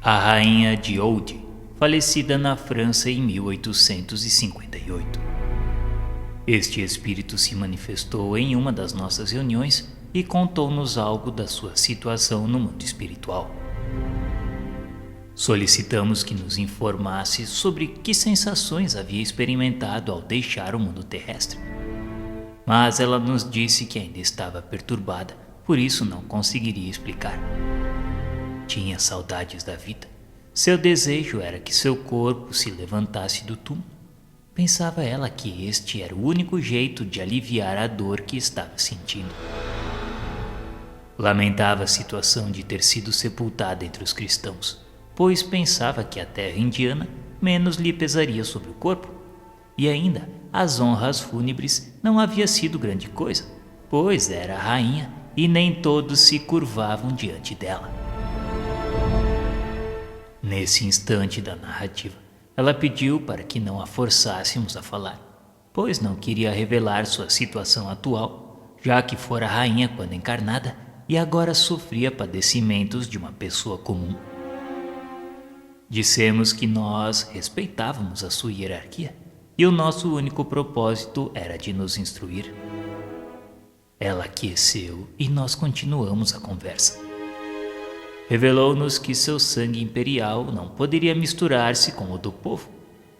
A rainha de Oude, falecida na França em 1858. Este espírito se manifestou em uma das nossas reuniões e contou-nos algo da sua situação no mundo espiritual. Solicitamos que nos informasse sobre que sensações havia experimentado ao deixar o mundo terrestre. Mas ela nos disse que ainda estava perturbada, por isso não conseguiria explicar. Tinha saudades da vida. Seu desejo era que seu corpo se levantasse do túmulo. Pensava ela que este era o único jeito de aliviar a dor que estava sentindo. Lamentava a situação de ter sido sepultada entre os cristãos, pois pensava que a terra indiana menos lhe pesaria sobre o corpo. E ainda, as honras fúnebres não havia sido grande coisa, pois era a rainha e nem todos se curvavam diante dela. Nesse instante da narrativa, ela pediu para que não a forçássemos a falar, pois não queria revelar sua situação atual, já que fora rainha quando encarnada e agora sofria padecimentos de uma pessoa comum. Dissemos que nós respeitávamos a sua hierarquia e o nosso único propósito era de nos instruir. Ela aqueceu e nós continuamos a conversa. Revelou-nos que seu sangue imperial não poderia misturar-se com o do povo,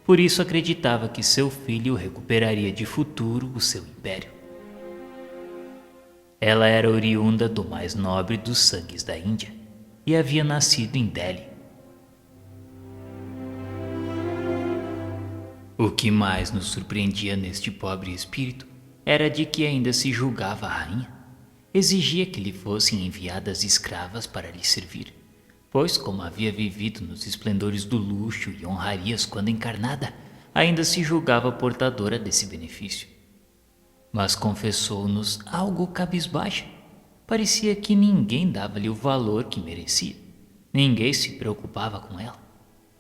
por isso acreditava que seu filho recuperaria de futuro o seu império. Ela era oriunda do mais nobre dos sangues da Índia e havia nascido em Delhi. O que mais nos surpreendia neste pobre espírito era de que ainda se julgava a rainha. Exigia que lhe fossem enviadas escravas para lhe servir, pois, como havia vivido nos esplendores do luxo e honrarias quando encarnada, ainda se julgava portadora desse benefício. Mas confessou-nos algo cabisbaixa. Parecia que ninguém dava-lhe o valor que merecia. Ninguém se preocupava com ela,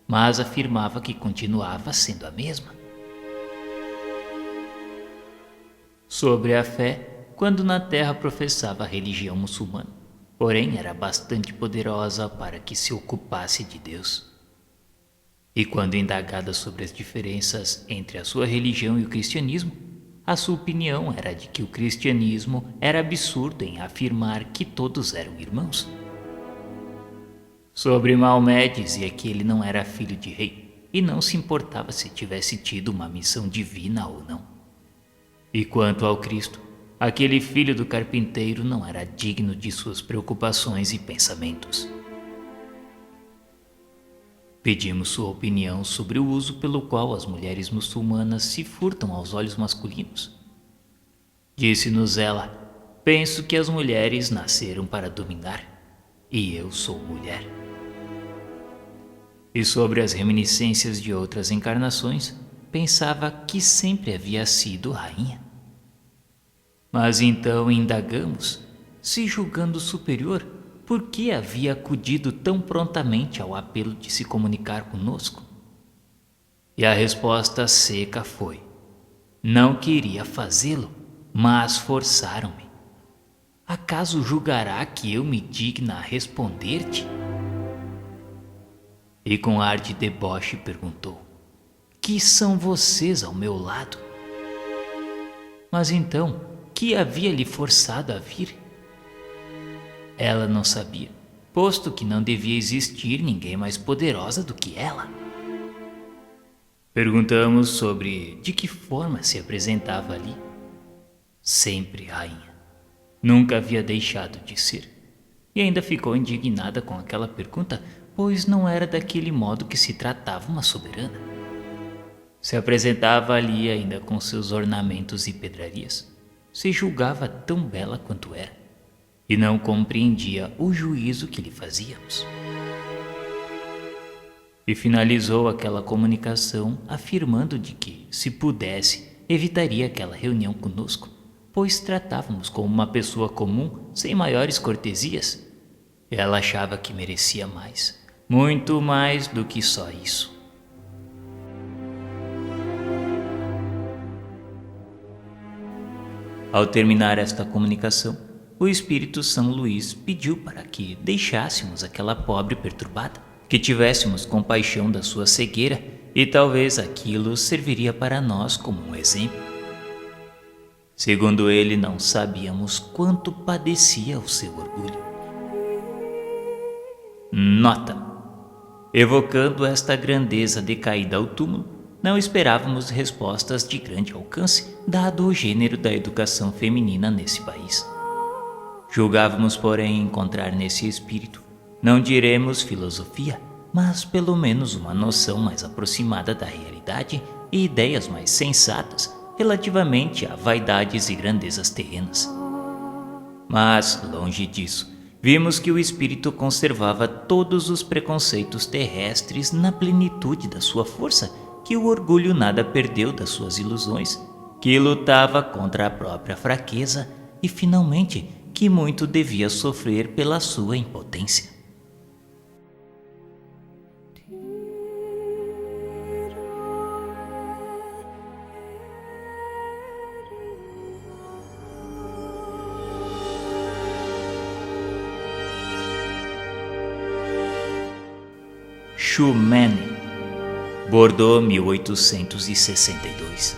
mas afirmava que continuava sendo a mesma. Sobre a fé, quando na terra professava a religião muçulmana, porém era bastante poderosa para que se ocupasse de Deus. E quando indagada sobre as diferenças entre a sua religião e o cristianismo, a sua opinião era de que o cristianismo era absurdo em afirmar que todos eram irmãos. Sobre Maomé dizia que ele não era filho de rei e não se importava se tivesse tido uma missão divina ou não. E quanto ao Cristo, aquele filho do carpinteiro não era digno de suas preocupações e pensamentos. Pedimos sua opinião sobre o uso pelo qual as mulheres muçulmanas se furtam aos olhos masculinos. Disse-nos ela: penso que as mulheres nasceram para dominar, e eu sou mulher. E sobre as reminiscências de outras encarnações, pensava que sempre havia sido rainha. Mas então indagamos, se julgando superior, por que havia acudido tão prontamente ao apelo de se comunicar conosco? E a resposta seca foi: não queria fazê-lo, mas forçaram-me. Acaso julgará que eu me digna a responder-te? E com ar de deboche perguntou: que são vocês ao meu lado? Mas então, que havia lhe forçado a vir? Ela não sabia, posto que não devia existir ninguém mais poderosa do que ela. Perguntamos sobre de que forma se apresentava ali. Sempre rainha. Nunca havia deixado de ser. E ainda ficou indignada com aquela pergunta, pois não era daquele modo que se tratava uma soberana. Se apresentava ali ainda com seus ornamentos e pedrarias. Se julgava tão bela quanto era, e não compreendia o juízo que lhe fazíamos. E finalizou aquela comunicação afirmando de que, se pudesse, evitaria aquela reunião conosco, pois tratávamos como uma pessoa comum, sem maiores cortesias. Ela achava que merecia mais, muito mais do que só isso. Ao terminar esta comunicação, o espírito São Luís pediu para que deixássemos aquela pobre perturbada, que tivéssemos compaixão da sua cegueira e talvez aquilo serviria para nós como um exemplo. Segundo ele, não sabíamos quanto padecia o seu orgulho. Nota: evocando esta grandeza decaída ao túmulo, não esperávamos respostas de grande alcance, dado o gênero da educação feminina nesse país. Julgávamos, porém, encontrar nesse espírito, não diremos filosofia, mas pelo menos uma noção mais aproximada da realidade e ideias mais sensatas relativamente a vaidades e grandezas terrenas. Mas, longe disso, vimos que o espírito conservava todos os preconceitos terrestres na plenitude da sua força, que o orgulho nada perdeu das suas ilusões, que lutava contra a própria fraqueza e, finalmente, que muito devia sofrer pela sua impotência. Xumene, Bordeaux, 1862.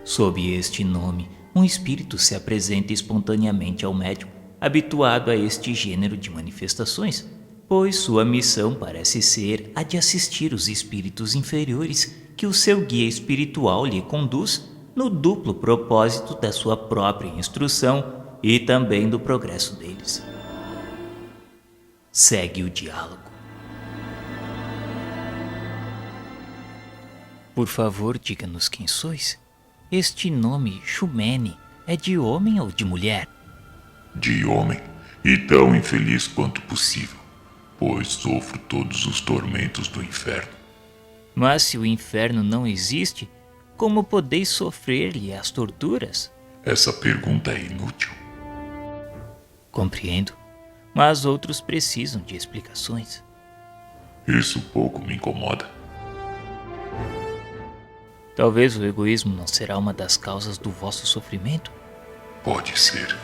Sob este nome, um espírito se apresenta espontaneamente ao médium, habituado a este gênero de manifestações, pois sua missão parece ser a de assistir os espíritos inferiores que o seu guia espiritual lhe conduz no duplo propósito da sua própria instrução e também do progresso deles. Segue o diálogo. Por favor, diga-nos quem sois. Este nome, Xumene, é de homem ou de mulher? De homem, e tão infeliz quanto possível, pois sofro todos os tormentos do inferno. Mas se o inferno não existe, como podeis sofrer-lhe as torturas? Essa pergunta é inútil. Compreendo, mas outros precisam de explicações. Isso pouco me incomoda. Talvez o egoísmo não será uma das causas do vosso sofrimento? Pode ser.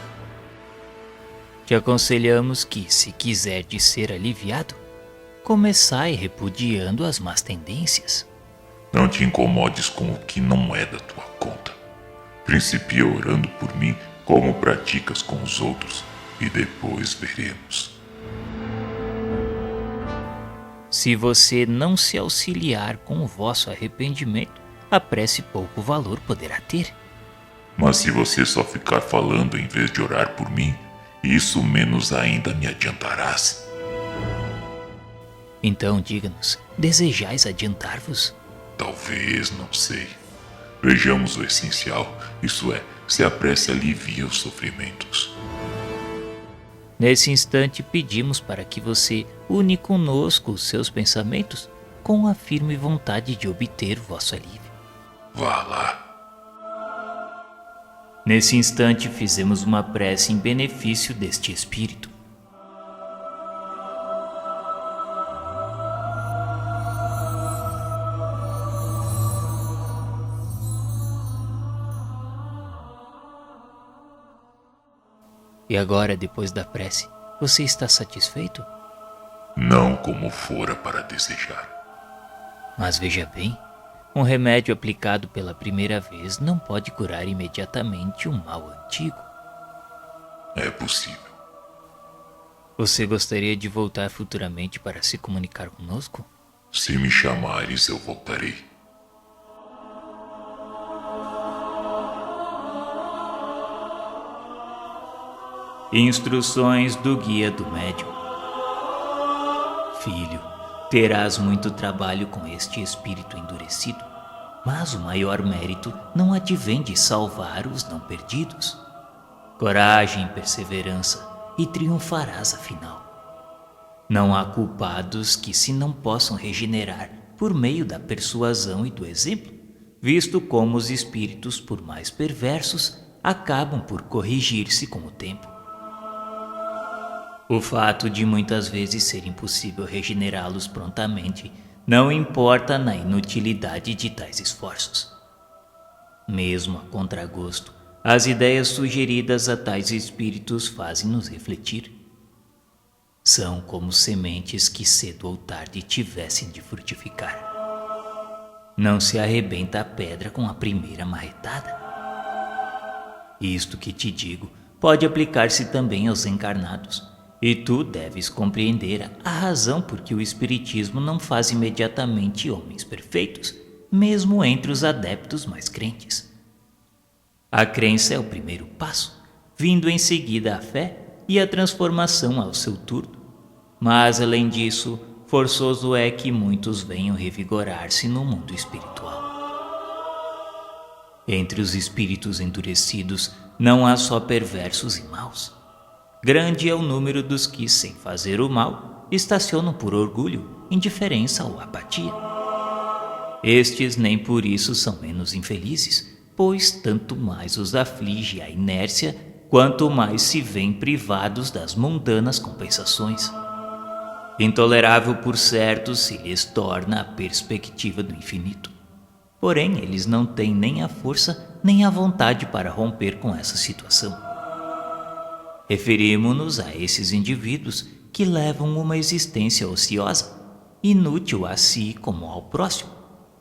Te aconselhamos que, se quiserdes ser aliviado, começai repudiando as más tendências. Não te incomodes com o que não é da tua conta. Principia orando por mim como praticas com os outros, e depois veremos. Se você não se auxiliar com o vosso arrependimento, a prece pouco valor poderá ter. Mas se você só ficar falando em vez de orar por mim, isso menos ainda me adiantarás. Então diga-nos, desejais adiantar-vos? Talvez, não sei. Vejamos o essencial, isso é, se a prece alivia os sofrimentos. Nesse instante pedimos para que você une conosco os seus pensamentos com a firme vontade de obter vosso alívio. Vá lá. Nesse instante fizemos uma prece em benefício deste espírito. E agora, depois da prece, você está satisfeito? Não como fora para desejar. Mas veja bem, um remédio aplicado pela primeira vez não pode curar imediatamente um mal antigo. É possível. Você gostaria de voltar futuramente para se comunicar conosco? Se me chamares, eu voltarei. Instruções do Guia do Médium. Filho, terás muito trabalho com este espírito endurecido, mas o maior mérito não advém de salvar os não perdidos. Coragem, perseverança, e triunfarás afinal. Não há culpados que se não possam regenerar por meio da persuasão e do exemplo, visto como os espíritos, por mais perversos, acabam por corrigir-se com o tempo. O fato de muitas vezes ser impossível regenerá-los prontamente não importa na inutilidade de tais esforços. Mesmo a contragosto, as ideias sugeridas a tais espíritos fazem-nos refletir. São como sementes que cedo ou tarde tivessem de frutificar. Não se arrebenta a pedra com a primeira marretada. Isto que te digo pode aplicar-se também aos encarnados, e tu deves compreender a razão por que o Espiritismo não faz imediatamente homens perfeitos, mesmo entre os adeptos mais crentes. A crença é o primeiro passo, vindo em seguida a fé e a transformação ao seu turno. Mas, além disso, forçoso é que muitos venham revigorar-se no mundo espiritual. Entre os espíritos endurecidos não há só perversos e maus. Grande é o número dos que, sem fazer o mal, estacionam por orgulho, indiferença ou apatia. Estes nem por isso são menos infelizes, pois tanto mais os aflige a inércia, quanto mais se veem privados das mundanas compensações. Intolerável, por certo, se lhes torna a perspectiva do infinito. Porém, eles não têm nem a força nem a vontade para romper com essa situação. Referimo-nos a esses indivíduos que levam uma existência ociosa, inútil a si como ao próximo,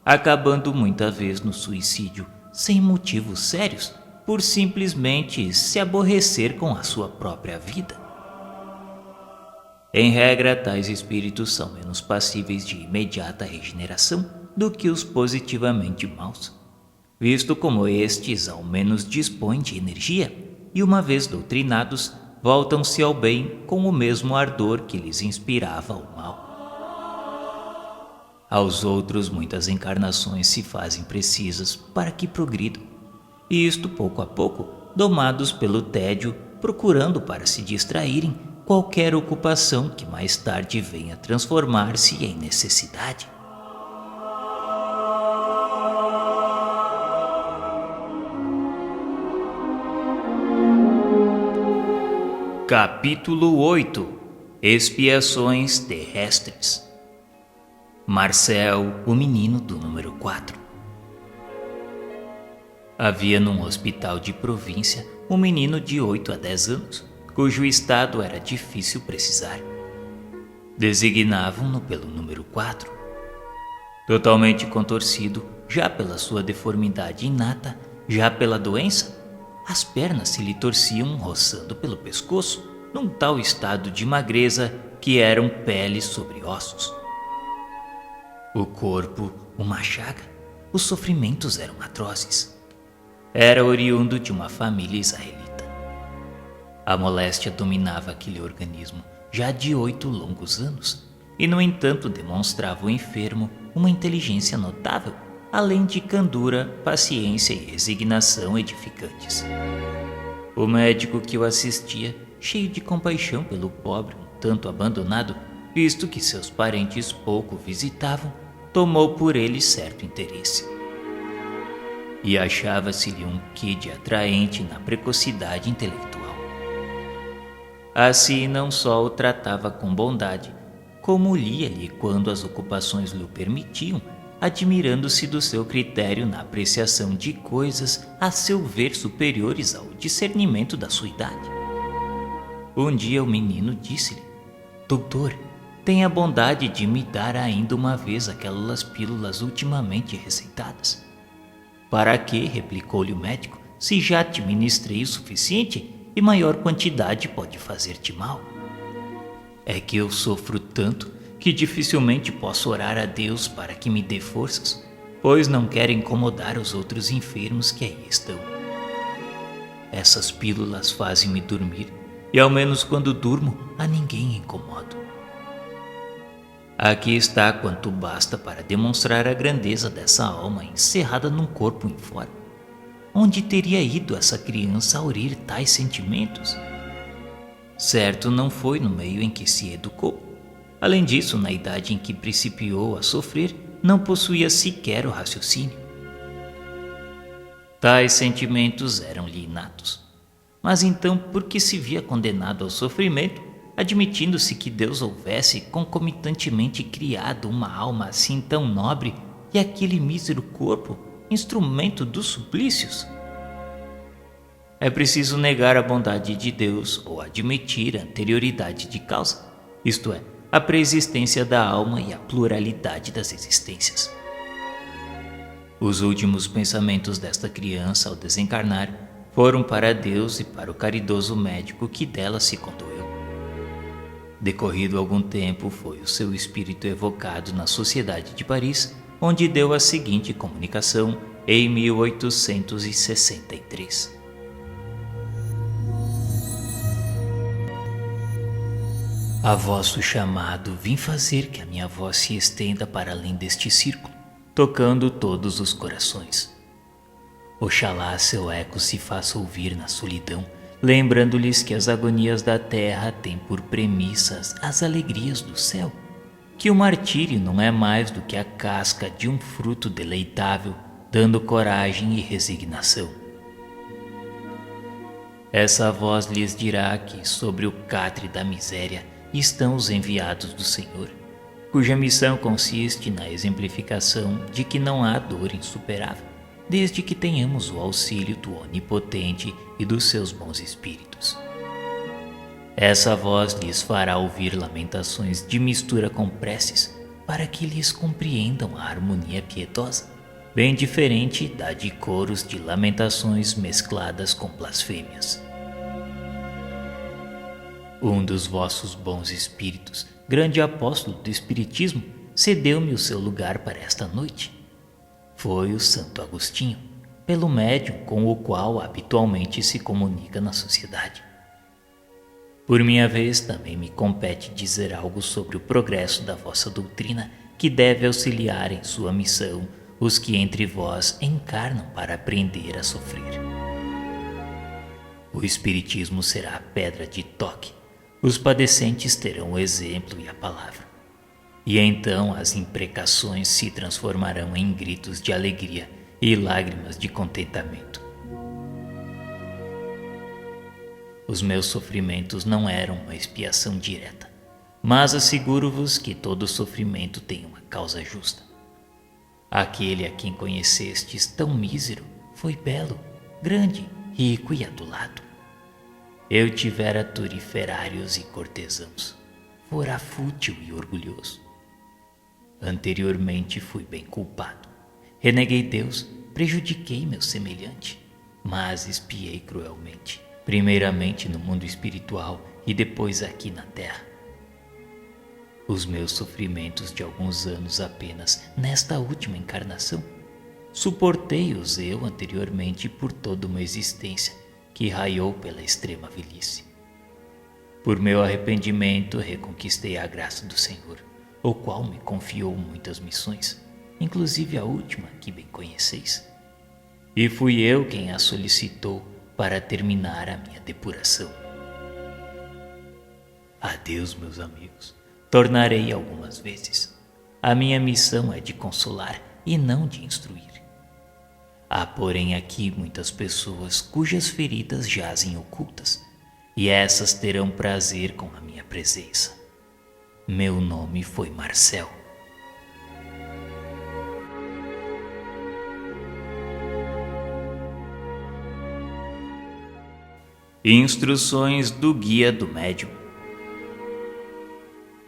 acabando muita vez no suicídio sem motivos sérios, por simplesmente se aborrecer com a sua própria vida. Em regra, tais espíritos são menos passíveis de imediata regeneração do que os positivamente maus, visto como estes ao menos dispõem de energia e, uma vez doutrinados, voltam-se ao bem com o mesmo ardor que lhes inspirava o mal. Aos outros, muitas encarnações se fazem precisas para que progridam, e isto pouco a pouco, domados pelo tédio, procurando para se distraírem qualquer ocupação que mais tarde venha transformar-se em necessidade. Capítulo 8 – Expiações terrestres. Marcel, o menino do número 4. Havia num hospital de província um menino de 8 a 10 anos, cujo estado era difícil precisar. Designavam-no pelo número 4. Totalmente contorcido, já pela sua deformidade inata, já pela doença, as pernas se lhe torciam roçando pelo pescoço, num tal estado de magreza que eram pele sobre ossos. O corpo, uma chaga, os sofrimentos eram atrozes. Era oriundo de uma família israelita. A moléstia dominava aquele organismo já de 8 longos anos, e no entanto demonstrava o enfermo uma inteligência notável, além de candura, paciência e resignação edificantes. O médico que o assistia, cheio de compaixão pelo pobre um tanto abandonado, visto que seus parentes pouco visitavam, tomou por ele certo interesse. E achava-se-lhe um quê de atraente na precocidade intelectual. Assim, não só o tratava com bondade, como lia-lhe quando as ocupações lhe permitiam, admirando-se do seu critério na apreciação de coisas a seu ver superiores ao discernimento da sua idade. Um dia o menino disse-lhe: "Doutor, tenha a bondade de me dar ainda uma vez aquelas pílulas ultimamente receitadas." "Para quê?" replicou-lhe o médico, "se já te ministrei o suficiente e maior quantidade pode fazer-te mal." "É que eu sofro tanto que dificilmente posso orar a Deus para que me dê forças, pois não quero incomodar os outros enfermos que aí estão. Essas pílulas fazem-me dormir, e ao menos quando durmo, a ninguém incomodo." Aqui está quanto basta para demonstrar a grandeza dessa alma encerrada num corpo informe. Onde teria ido essa criança a aurir tais sentimentos? Certo, não foi no meio em que se educou. Além disso, na idade em que principiou a sofrer, não possuía sequer o raciocínio. Tais sentimentos eram-lhe inatos. Mas então, por que se via condenado ao sofrimento, admitindo-se que Deus houvesse concomitantemente criado uma alma assim tão nobre e aquele mísero corpo, instrumento dos suplícios? É preciso negar a bondade de Deus ou admitir a anterioridade de causa, isto é, a preexistência da alma e a pluralidade das existências. Os últimos pensamentos desta criança ao desencarnar foram para Deus e para o caridoso médico que dela se condoeu. Decorrido algum tempo, foi o seu espírito evocado na Sociedade de Paris, onde deu a seguinte comunicação em 1863. A vosso chamado vim fazer que a minha voz se estenda para além deste círculo, tocando todos os corações. Oxalá seu eco se faça ouvir na solidão, lembrando-lhes que as agonias da terra têm por premissas as alegrias do céu, que o martírio não é mais do que a casca de um fruto deleitável, dando coragem e resignação. Essa voz lhes dirá que sobre o catre da miséria estão os enviados do Senhor, cuja missão consiste na exemplificação de que não há dor insuperável, desde que tenhamos o auxílio do Onipotente e dos seus bons espíritos. Essa voz lhes fará ouvir lamentações de mistura com preces, para que lhes compreendam a harmonia piedosa, bem diferente da de coros de lamentações mescladas com blasfêmias. Um dos vossos bons espíritos, grande apóstolo do Espiritismo, cedeu-me o seu lugar para esta noite. Foi o Santo Agostinho, pelo médium com o qual habitualmente se comunica na sociedade. Por minha vez, também me compete dizer algo sobre o progresso da vossa doutrina, que deve auxiliar em sua missão os que entre vós encarnam para aprender a sofrer. O Espiritismo será a pedra de toque. Os padecentes terão o exemplo e a palavra. E então as imprecações se transformarão em gritos de alegria e lágrimas de contentamento. Os meus sofrimentos não eram uma expiação direta, mas asseguro-vos que todo sofrimento tem uma causa justa. Aquele a quem conhecestes tão mísero foi belo, grande, rico e adulado. Eu tivera turiferários e cortesãos, fora fútil e orgulhoso. Anteriormente fui bem culpado. Reneguei Deus, prejudiquei meu semelhante, mas espiei cruelmente, primeiramente no mundo espiritual e depois aqui na terra. Os meus sofrimentos de alguns anos apenas nesta última encarnação, suportei-os eu anteriormente por toda uma existência que raiou pela extrema velhice. Por meu arrependimento reconquistei a graça do Senhor, o qual me confiou muitas missões, inclusive a última que bem conheceis. E fui eu quem a solicitou para terminar a minha depuração. Adeus, meus amigos. Tornarei algumas vezes. A minha missão é de consolar e não de instruir. Há, porém, aqui muitas pessoas cujas feridas jazem ocultas, e essas terão prazer com a minha presença. Meu nome foi Marcel. Instruções do Guia do Médium.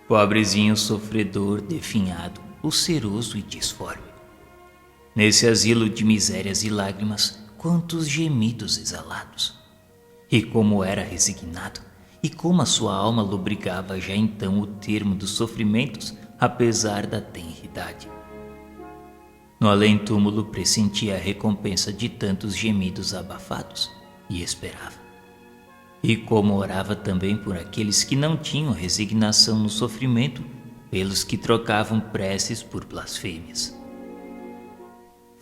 Pobrezinho sofredor, definhado, ulceroso e disforme. Nesse asilo de misérias e lágrimas, quantos gemidos exalados! E como era resignado, e como a sua alma lubricava já então o termo dos sofrimentos, apesar da tenridade. No além-túmulo pressentia a recompensa de tantos gemidos abafados, e esperava. E como orava também por aqueles que não tinham resignação no sofrimento, pelos que trocavam preces por blasfêmias.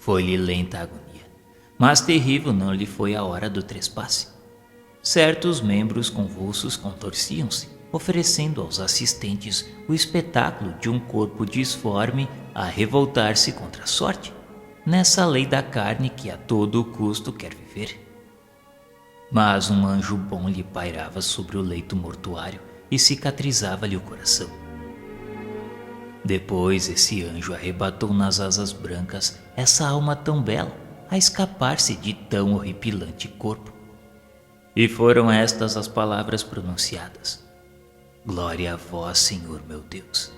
Foi-lhe lenta a agonia, mas terrível não lhe foi a hora do trespasse. Certos membros convulsos contorciam-se, oferecendo aos assistentes o espetáculo de um corpo disforme a revoltar-se contra a sorte, nessa lei da carne que a todo custo quer viver. Mas um anjo bom lhe pairava sobre o leito mortuário e cicatrizava-lhe o coração. Depois esse anjo arrebatou nas asas brancas essa alma tão bela a escapar-se de tão horripilante corpo. E foram estas as palavras pronunciadas: Glória a vós, Senhor meu Deus.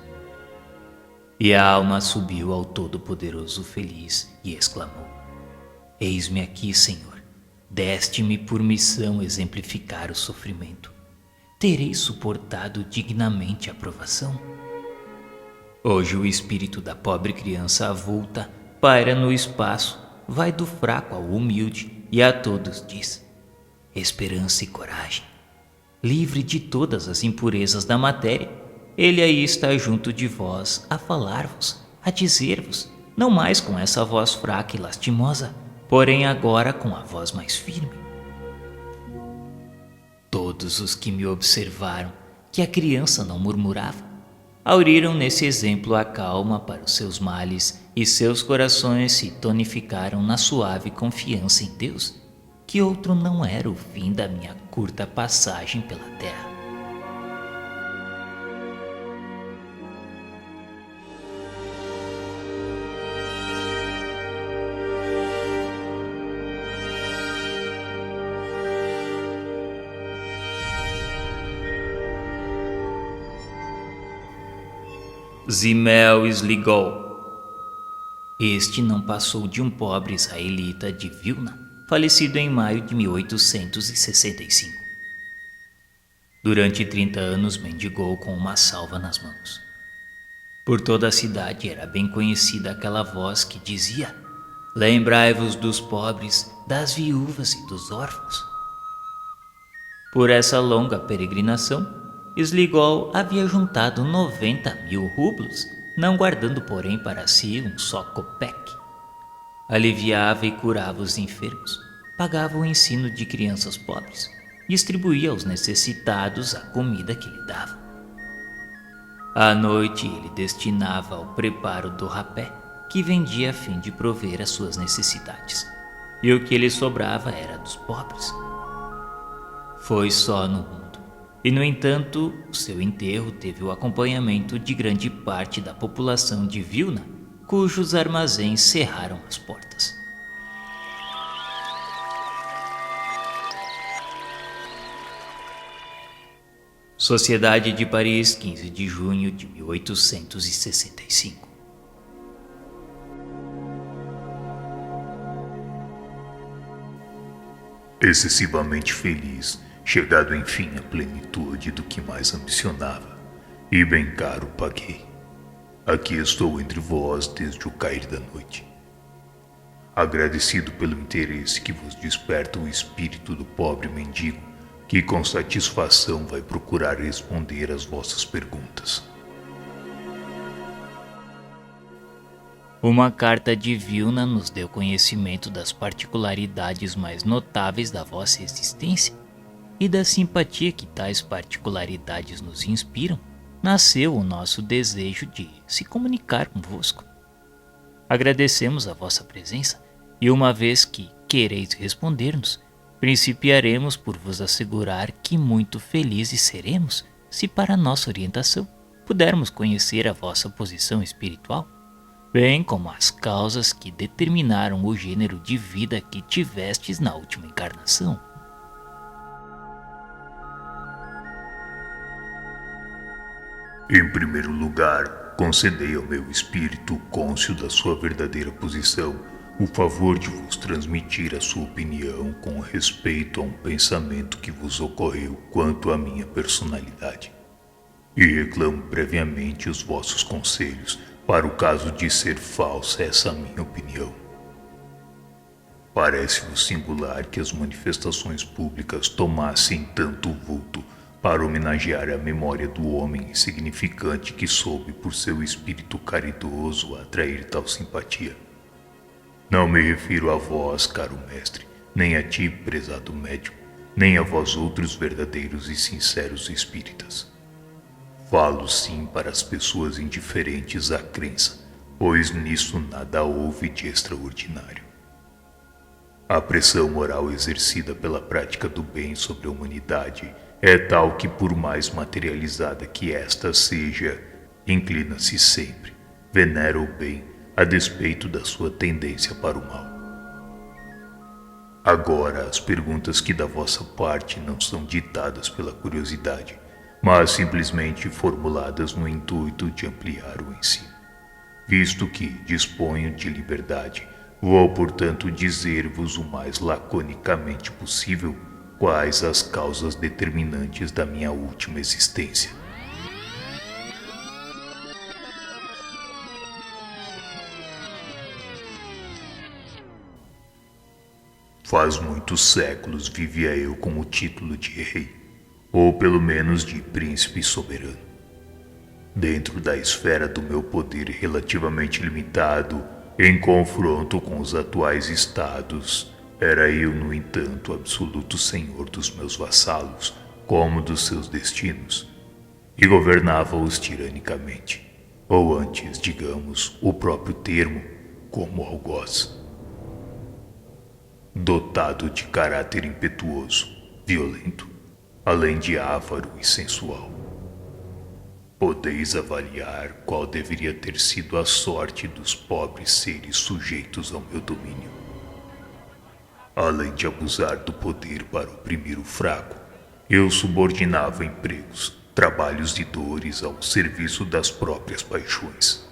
E a alma subiu ao Todo-Poderoso feliz e exclamou: Eis-me aqui, Senhor. Deste-me por missão exemplificar o sofrimento. Terei suportado dignamente a provação? Hoje o espírito da pobre criança avulta paira no espaço, vai do fraco ao humilde e a todos diz: esperança e coragem. Livre de todas as impurezas da matéria, ele aí está junto de vós a falar-vos, a dizer-vos, não mais com essa voz fraca e lastimosa, porém agora com a voz mais firme. Todos os que me observaram que a criança não murmurava, auriram nesse exemplo a calma para os seus males e seus corações se tonificaram na suave confiança em Deus, que outro não era o fim da minha curta passagem pela terra. Zimel Sligol. Este não passou de um pobre israelita de Vilna, falecido em maio de 1865. Durante 30 anos mendigou com uma salva nas mãos. Por toda a cidade era bem conhecida aquela voz que dizia: lembrai-vos dos pobres, das viúvas e dos órfãos. Por essa longa peregrinação, Sligol havia juntado 90.000 rublos, não guardando porém para si um só copeque. Aliviava e curava os enfermos, pagava o ensino de crianças pobres, distribuía aos necessitados a comida que lhe davam. À noite ele destinava ao preparo do rapé, que vendia a fim de prover as suas necessidades, e o que lhe sobrava era dos pobres. Foi só no mundo. E, no entanto, o seu enterro teve o acompanhamento de grande parte da população de Vilna, cujos armazéns cerraram as portas. Sociedade de Paris, 15 de junho de 1865. Excessivamente feliz, chegado enfim à plenitude do que mais ambicionava, e bem caro paguei. Aqui estou entre vós desde o cair da noite. Agradecido pelo interesse que vos desperta o espírito do pobre mendigo, que com satisfação vai procurar responder às vossas perguntas. Uma carta de Vilna nos deu conhecimento das particularidades mais notáveis da vossa existência, e da simpatia que tais particularidades nos inspiram, nasceu o nosso desejo de se comunicar convosco. Agradecemos a vossa presença e, uma vez que quereis responder-nos, principiaremos por vos assegurar que muito felizes seremos se para nossa orientação pudermos conhecer a vossa posição espiritual, bem como as causas que determinaram o gênero de vida que tivestes na última encarnação. Em primeiro lugar, concedei ao meu espírito cônscio da sua verdadeira posição o favor de vos transmitir a sua opinião com respeito a um pensamento que vos ocorreu quanto à minha personalidade. E reclamo previamente os vossos conselhos para o caso de ser falsa essa minha opinião. Parece-vos singular que as manifestações públicas tomassem tanto vulto para homenagear a memória do homem insignificante que soube por seu espírito caridoso atrair tal simpatia. Não me refiro a vós, caro mestre, nem a ti, prezado médium, nem a vós outros verdadeiros e sinceros espíritas. Falo sim para as pessoas indiferentes à crença, pois nisso nada houve de extraordinário. A pressão moral exercida pela prática do bem sobre a humanidade é tal que, por mais materializada que esta seja, inclina-se sempre, venera o bem, a despeito da sua tendência para o mal. Agora, as perguntas que da vossa parte não são ditadas pela curiosidade, mas simplesmente formuladas no intuito de ampliar o ensino. Visto que disponho de liberdade, vou, portanto, dizer-vos o mais laconicamente possível quais as causas determinantes da minha última existência. Faz muitos séculos vivia eu com o título de rei, ou pelo menos de príncipe soberano. Dentro da esfera do meu poder relativamente limitado, em confronto com os atuais estados, era eu, no entanto, absoluto senhor dos meus vassalos, como dos seus destinos, e governava-os tiranicamente, ou antes, digamos, o próprio termo, como algoz. Dotado de caráter impetuoso, violento, além de avaro e sensual. Podeis avaliar qual deveria ter sido a sorte dos pobres seres sujeitos ao meu domínio. Além de abusar do poder para oprimir o fraco, eu subordinava empregos, trabalhos e dores ao serviço das próprias paixões.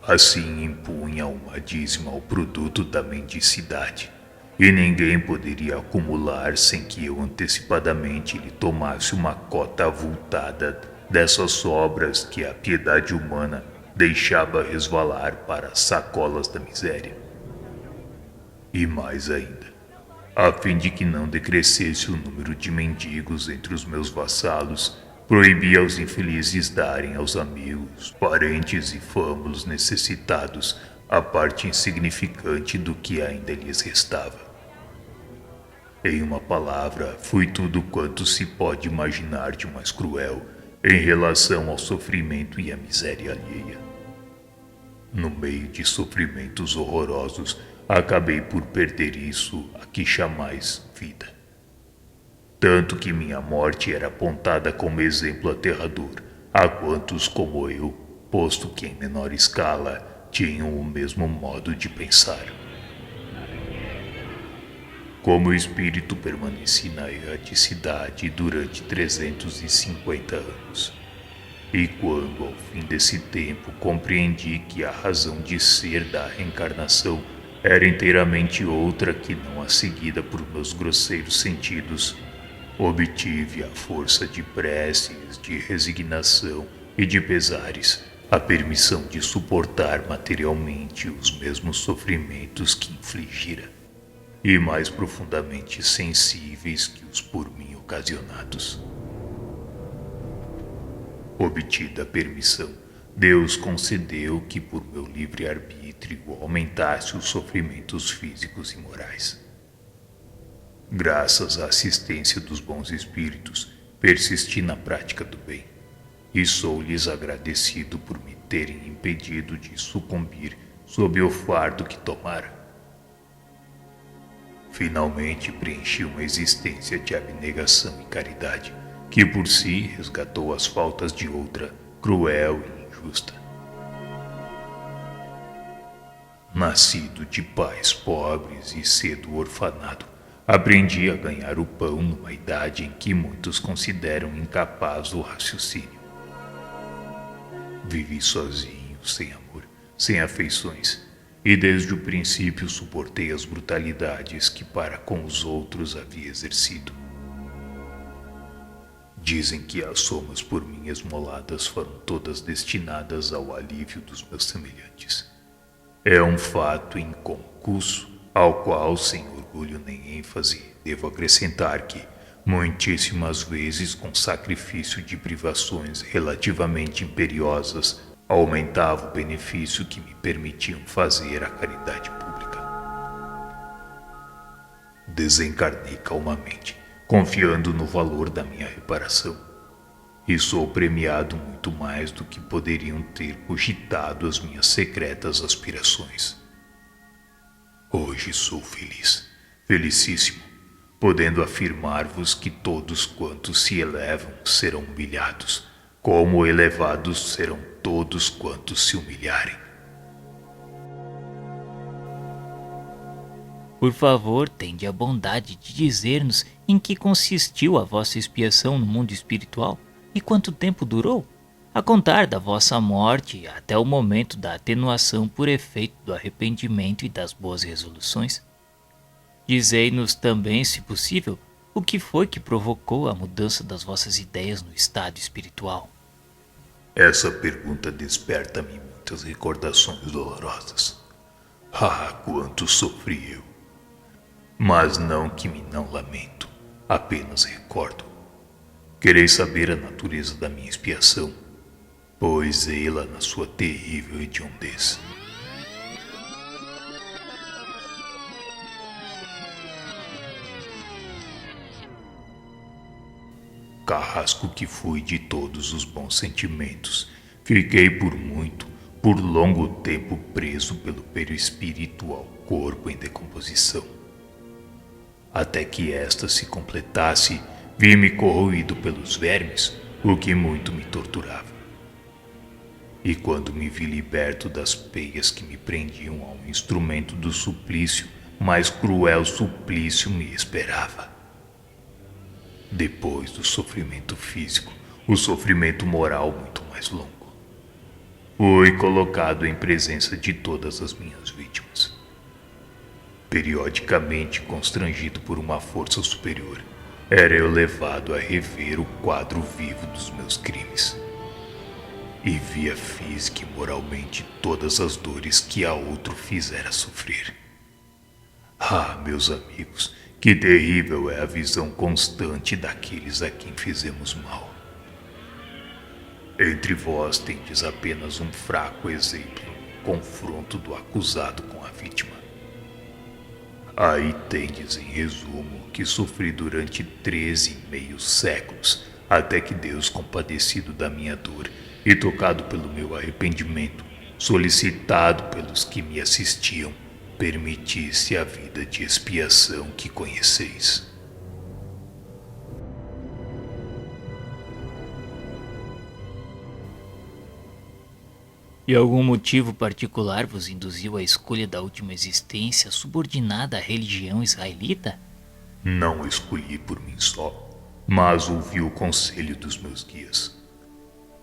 Assim impunha uma dízima ao produto da mendicidade, e ninguém poderia acumular sem que eu antecipadamente lhe tomasse uma cota avultada dessas sobras que a piedade humana deixava resvalar para as sacolas da miséria. E mais ainda, a fim de que não decrescesse o número de mendigos entre os meus vassalos, proibia aos infelizes darem aos amigos, parentes e fâmulos necessitados a parte insignificante do que ainda lhes restava. Em uma palavra, fui tudo quanto se pode imaginar de mais cruel em relação ao sofrimento e à miséria alheia. No meio de sofrimentos horrorosos, acabei por perder isso a que chamais vida. Tanto que minha morte era apontada como exemplo aterrador a quantos como eu, posto que em menor escala, tinham o mesmo modo de pensar. Como espírito permaneci na erraticidade durante 350 anos. E quando, ao fim desse tempo, compreendi que a razão de ser da reencarnação era inteiramente outra que não a seguida por meus grosseiros sentidos, obtive a força de preces, de resignação e de pesares, a permissão de suportar materialmente os mesmos sofrimentos que infligira, e mais profundamente sensíveis que os por mim ocasionados. Obtida a permissão, Deus concedeu que por meu livre-arbítrio aumentasse os sofrimentos físicos e morais. Graças à assistência dos bons espíritos, persisti na prática do bem, e sou-lhes agradecido por me terem impedido de sucumbir sob o fardo que tomara. Finalmente preenchi uma existência de abnegação e caridade, que por si resgatou as faltas de outra, cruel e injusta. Nascido de pais pobres e cedo orfanado, aprendi a ganhar o pão numa idade em que muitos consideram incapaz do raciocínio. Vivi sozinho, sem amor, sem afeições, e desde o princípio suportei as brutalidades que para com os outros havia exercido. Dizem que as somas por mim esmoladas foram todas destinadas ao alívio dos meus semelhantes. É um fato inconcusso, ao qual, sem orgulho nem ênfase, devo acrescentar que, muitíssimas vezes com sacrifício de privações relativamente imperiosas, aumentava o benefício que me permitiam fazer à caridade pública. Desencarnei calmamente, confiando no valor da minha reparação, e sou premiado muito mais do que poderiam ter cogitado as minhas secretas aspirações. Hoje sou feliz, felicíssimo, podendo afirmar-vos que todos quantos se elevam serão humilhados, como elevados serão todos quantos se humilharem. Por favor, tende a bondade de dizer-nos em que consistiu a vossa expiação no mundo espiritual, E quanto tempo durou? A contar da vossa morte até o momento da atenuação por efeito do arrependimento e das boas resoluções. Dizei-nos também, se possível, o que foi que provocou a mudança das vossas ideias no estado espiritual. Essa pergunta desperta-me muitas recordações dolorosas. Ah, quanto sofri eu! Mas não que me não lamento, apenas recordo. Quereis saber a natureza da minha expiação? Pois ei-la na sua terrível hediondez. Carrasco que fui de todos os bons sentimentos, fiquei por longo tempo preso pelo perispírito ao corpo em decomposição. Até que esta se completasse, vi-me corroído pelos vermes, o que muito me torturava. E quando me vi liberto das peias que me prendiam a um instrumento do suplício, mais cruel suplício me esperava. Depois do sofrimento físico, o sofrimento moral muito mais longo. Fui colocado em presença de todas as minhas vítimas. Periodicamente constrangido por uma força superior, era eu levado a rever o quadro vivo dos meus crimes. E via física e moralmente todas as dores que a outro fizera sofrer. Ah, meus amigos, que terrível é a visão constante daqueles a quem fizemos mal. Entre vós tendes apenas um fraco exemplo no confronto do acusado com a vítima. Aí tendes, em resumo, o que sofri durante 13 séculos, até que Deus, compadecido da minha dor e tocado pelo meu arrependimento, solicitado pelos que me assistiam, permitisse a vida de expiação que conheceis. E algum motivo particular vos induziu à escolha da última existência subordinada à religião israelita? Não escolhi por mim só, mas ouvi o conselho dos meus guias.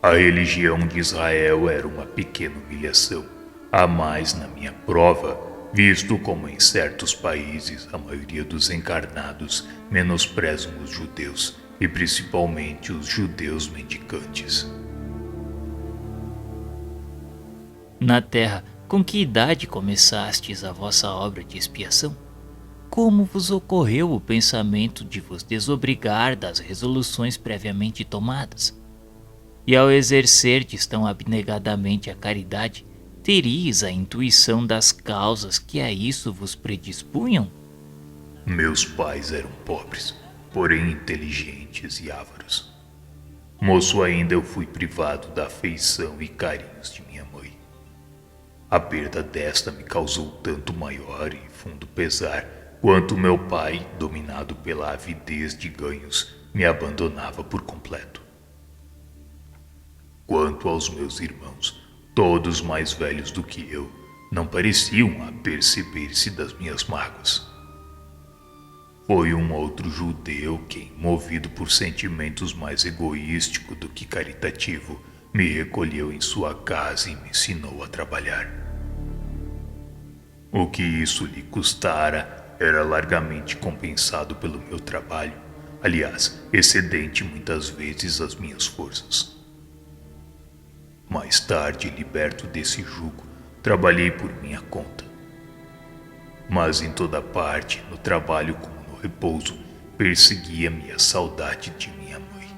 A religião de Israel era uma pequena humilhação, a mais na minha prova, visto como em certos países a maioria dos encarnados menosprezam os judeus, e principalmente os judeus mendicantes. Na terra, com que idade começastes a vossa obra de expiação? Como vos ocorreu o pensamento de vos desobrigar das resoluções previamente tomadas? E ao exercerdes tão abnegadamente a caridade, teríeis a intuição das causas que a isso vos predispunham? Meus pais eram pobres, porém inteligentes e ávaros. Moço ainda eu fui privado da afeição e carinhos de minha mãe. A perda desta me causou tanto maior e fundo pesar, quanto meu pai, dominado pela avidez de ganhos, me abandonava por completo. Quanto aos meus irmãos, todos mais velhos do que eu, não pareciam aperceber-se das minhas mágoas. Foi um outro judeu quem, movido por sentimentos mais egoísticos do que caritativo, me recolheu em sua casa e me ensinou a trabalhar. O que isso lhe custara era largamente compensado pelo meu trabalho, aliás, excedente muitas vezes às minhas forças. Mais tarde, liberto desse jugo, trabalhei por minha conta. Mas em toda parte, no trabalho como no repouso, perseguia-me a saudade de minha mãe.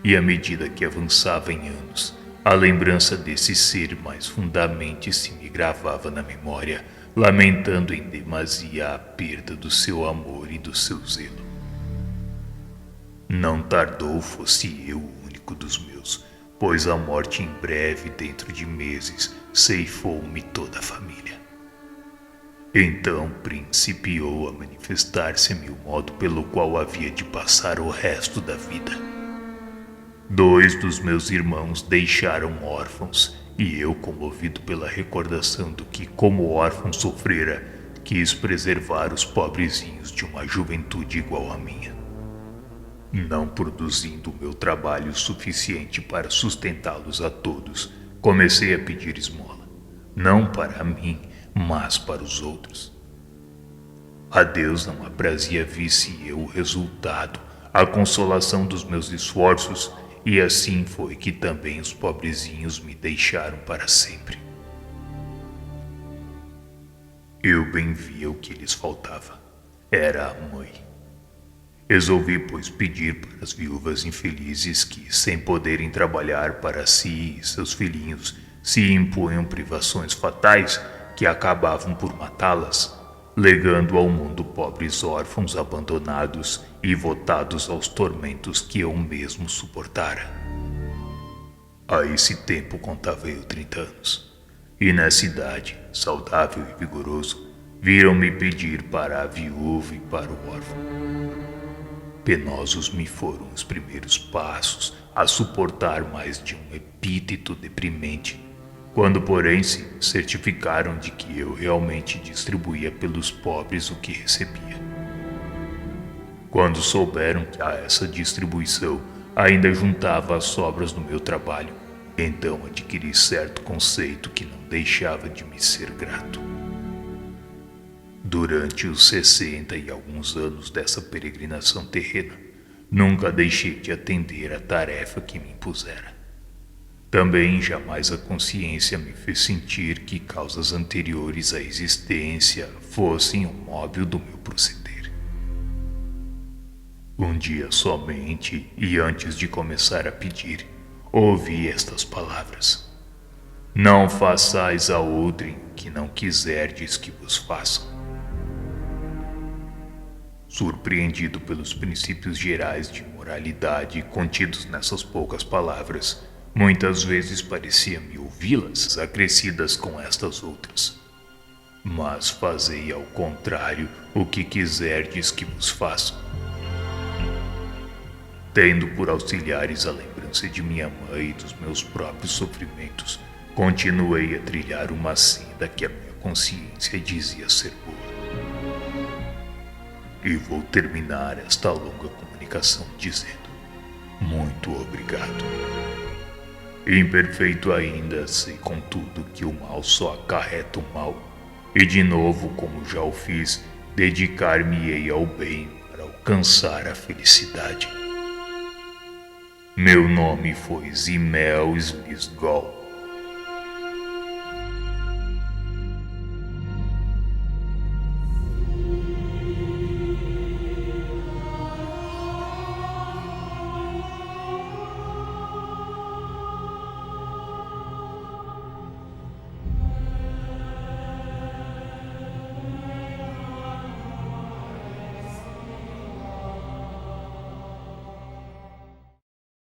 E à medida que avançava em anos, a lembrança desse ser mais fundamente se me gravava na memória, lamentando em demasia a perda do seu amor e do seu zelo. Não tardou fosse eu o único dos meus, pois a morte em breve, dentro de meses, ceifou-me toda a família. Então principiou a manifestar-se-me o modo pelo qual havia de passar o resto da vida. 2 dos meus irmãos deixaram órfãos, e eu, comovido pela recordação do que como órfão sofrera, quis preservar os pobrezinhos de uma juventude igual à minha. Não produzindo o meu trabalho suficiente para sustentá-los a todos, comecei a pedir esmola, não para mim, mas para os outros. A Deus não aprazia visse eu o resultado, a consolação dos meus esforços, e assim foi que também os pobrezinhos me deixaram para sempre. Eu bem via o que lhes faltava. Era a mãe. Resolvi, pois, pedir para as viúvas infelizes que, sem poderem trabalhar para si e seus filhinhos, se impunham privações fatais que acabavam por matá-las, legando ao mundo pobres órfãos abandonados e votados aos tormentos que eu mesmo suportara. A esse tempo contava eu 30 anos, e nessa idade, saudável e vigoroso, viram-me pedir para a viúva e para o órfão. Penosos me foram os primeiros passos a suportar mais de um epíteto deprimente, quando, porém, se certificaram de que eu realmente distribuía pelos pobres o que recebia. Quando souberam que a essa distribuição ainda juntava as sobras do meu trabalho, então adquiri certo conceito que não deixava de me ser grato. Durante os 60 e alguns anos dessa peregrinação terrena, nunca deixei de atender à tarefa que me impusera. Também jamais a consciência me fez sentir que causas anteriores à existência fossem o móvel do meu proceder. Um dia somente, e antes de começar a pedir, ouvi estas palavras: Não façais a outrem o que não quiserdes que vos façam. Surpreendido pelos princípios gerais de moralidade contidos nessas poucas palavras, muitas vezes parecia-me ouvi-las acrescidas com estas outras. Mas fazei ao contrário o que quiserdes que vos façam. Tendo por auxiliares a lembrança de minha mãe e dos meus próprios sofrimentos, continuei a trilhar uma senda que a minha consciência dizia ser boa. E vou terminar esta longa comunicação dizendo: muito obrigado. Imperfeito ainda, sei contudo que o mal só acarreta o mal, e de novo, como já o fiz, dedicar-me-ei ao bem para alcançar a felicidade. Meu nome foi Zimel Smith Gall.